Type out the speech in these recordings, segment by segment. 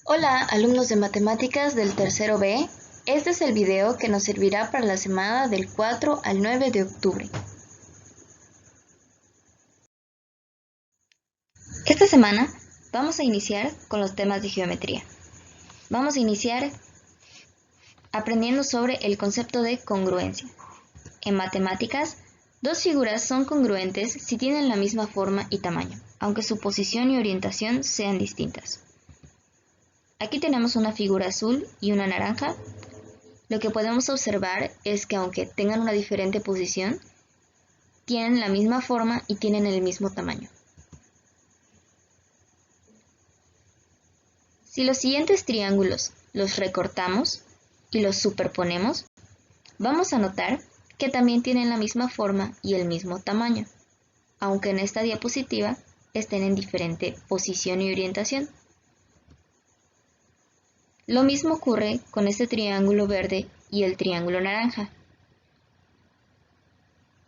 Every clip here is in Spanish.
Hola, alumnos de matemáticas del tercero B. Este es el video que nos servirá para la semana del 4 al 9 de octubre. Esta semana vamos a iniciar con los temas de geometría. Vamos a iniciar aprendiendo sobre el concepto de congruencia. En matemáticas, dos figuras son congruentes si tienen la misma forma y tamaño, aunque su posición y orientación sean distintas. Aquí tenemos una figura azul y una naranja. Lo que podemos observar es que aunque tengan una diferente posición, tienen la misma forma y tienen el mismo tamaño. Si los siguientes triángulos los recortamos y los superponemos, vamos a notar que también tienen la misma forma y el mismo tamaño, aunque en esta diapositiva estén en diferente posición y orientación. Lo mismo ocurre con este triángulo verde y el triángulo naranja.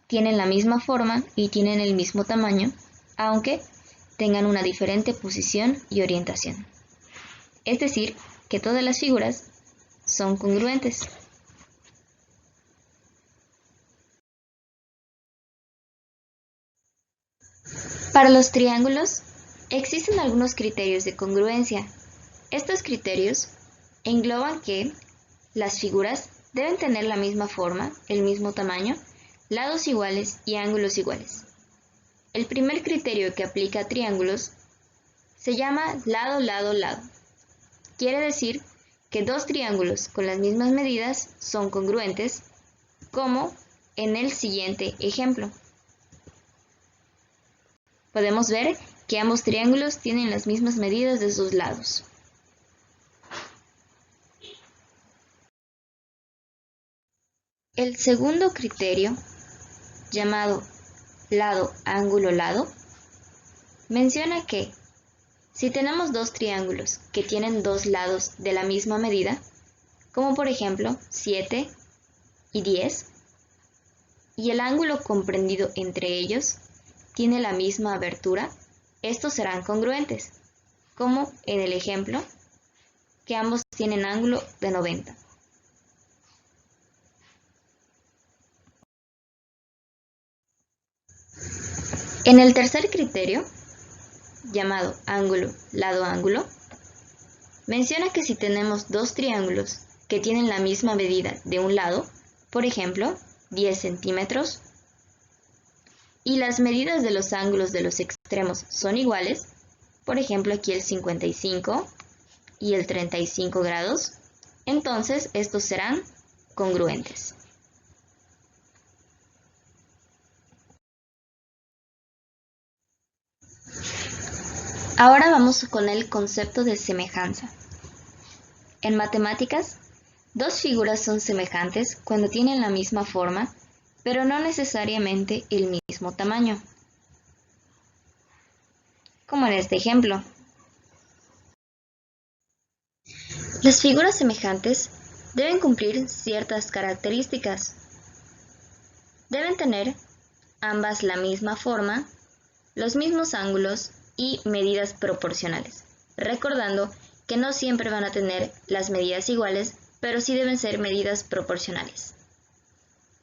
Tienen la misma forma y tienen el mismo tamaño, aunque tengan una diferente posición y orientación. Es decir, que todas las figuras son congruentes. Para los triángulos, existen algunos criterios de congruencia. Estos criterios engloban que las figuras deben tener la misma forma, el mismo tamaño, lados iguales y ángulos iguales. El primer criterio que aplica a triángulos se llama lado, lado, lado. Quiere decir que dos triángulos con las mismas medidas son congruentes, como en el siguiente ejemplo. Podemos ver que ambos triángulos tienen las mismas medidas de sus lados. El segundo criterio, llamado lado, ángulo, lado, menciona que si tenemos dos triángulos que tienen dos lados de la misma medida, como por ejemplo 7 y 10, y el ángulo comprendido entre ellos tiene la misma abertura, estos serán congruentes, como en el ejemplo que ambos tienen ángulo de 90. En el tercer criterio, llamado ángulo, lado, ángulo, menciona que si tenemos dos triángulos que tienen la misma medida de un lado, por ejemplo, 10 centímetros, y las medidas de los ángulos de los extremos son iguales, por ejemplo aquí el 55 y el 35 grados, entonces estos serán congruentes. Ahora vamos con el concepto de semejanza. En matemáticas, dos figuras son semejantes cuando tienen la misma forma, pero no necesariamente el mismo tamaño. Como en este ejemplo. Las figuras semejantes deben cumplir ciertas características. Deben tener ambas la misma forma, los mismos ángulos y medidas proporcionales, recordando que no siempre van a tener las medidas iguales, pero sí deben ser medidas proporcionales.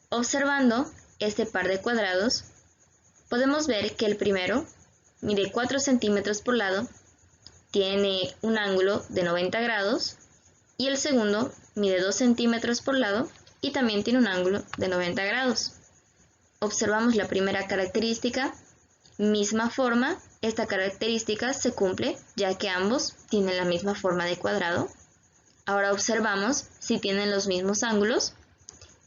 Observando este par de cuadrados, podemos ver que el primero mide 4 centímetros por lado, tiene un ángulo de 90 grados, y el segundo mide 2 centímetros por lado y también tiene un ángulo de 90 grados. Observamos la primera característica, misma forma. Esta característica se cumple ya que ambos tienen la misma forma de cuadrado. Ahora observamos si tienen los mismos ángulos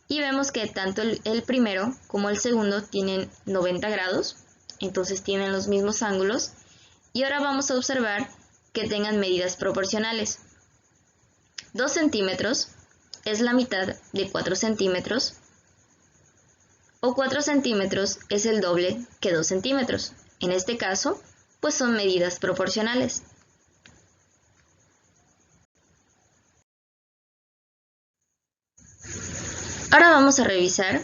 y vemos que tanto el primero como el segundo tienen 90 grados, entonces tienen los mismos ángulos. Y ahora vamos a observar que tengan medidas proporcionales. 2 centímetros es la mitad de 4 centímetros, o 4 centímetros es el doble que 2 centímetros. En este caso, pues son medidas proporcionales. Ahora vamos a revisar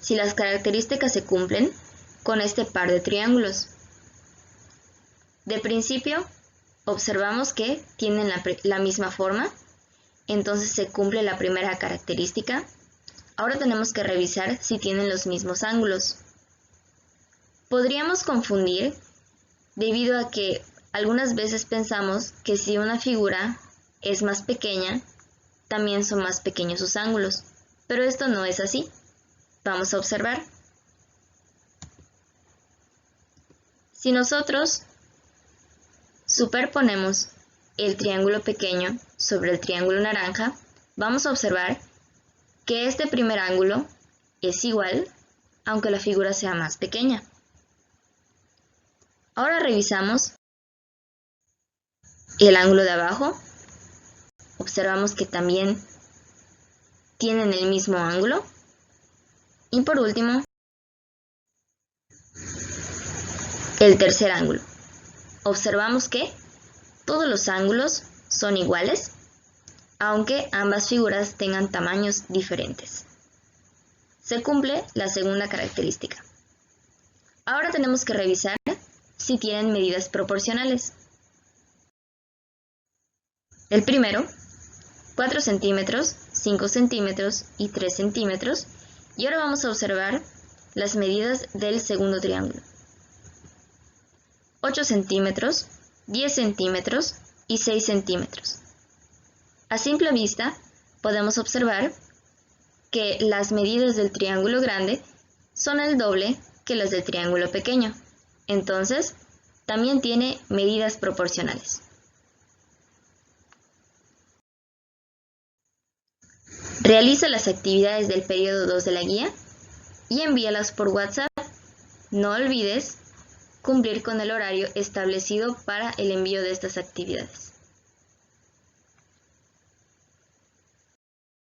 si las características se cumplen con este par de triángulos. De principio, Observamos que tienen la misma forma, entonces se cumple la primera característica. Ahora tenemos que revisar si tienen los mismos ángulos. Podríamos confundir debido a que algunas veces pensamos que si una figura es más pequeña, también son más pequeños sus ángulos, pero esto no es así. Vamos a observar. Si nosotros superponemos el triángulo pequeño sobre el triángulo naranja, vamos a observar que este primer ángulo es igual, aunque la figura sea más pequeña. Ahora revisamos el ángulo de abajo. Observamos que también tienen el mismo ángulo. Y por último, el tercer ángulo. Observamos que todos los ángulos son iguales, aunque ambas figuras tengan tamaños diferentes. Se cumple la segunda característica. Ahora tenemos que revisar si tienen medidas proporcionales. El primero, 4 centímetros, 5 centímetros y 3 centímetros. Y ahora vamos a observar las medidas del segundo triángulo. 8 centímetros, 10 centímetros y 6 centímetros. A simple vista podemos observar que las medidas del triángulo grande son el doble que las del triángulo pequeño. Entonces, también tiene medidas proporcionales. Realiza las actividades del periodo 2 de la guía y envíalas por WhatsApp. No olvides cumplir con el horario establecido para el envío de estas actividades.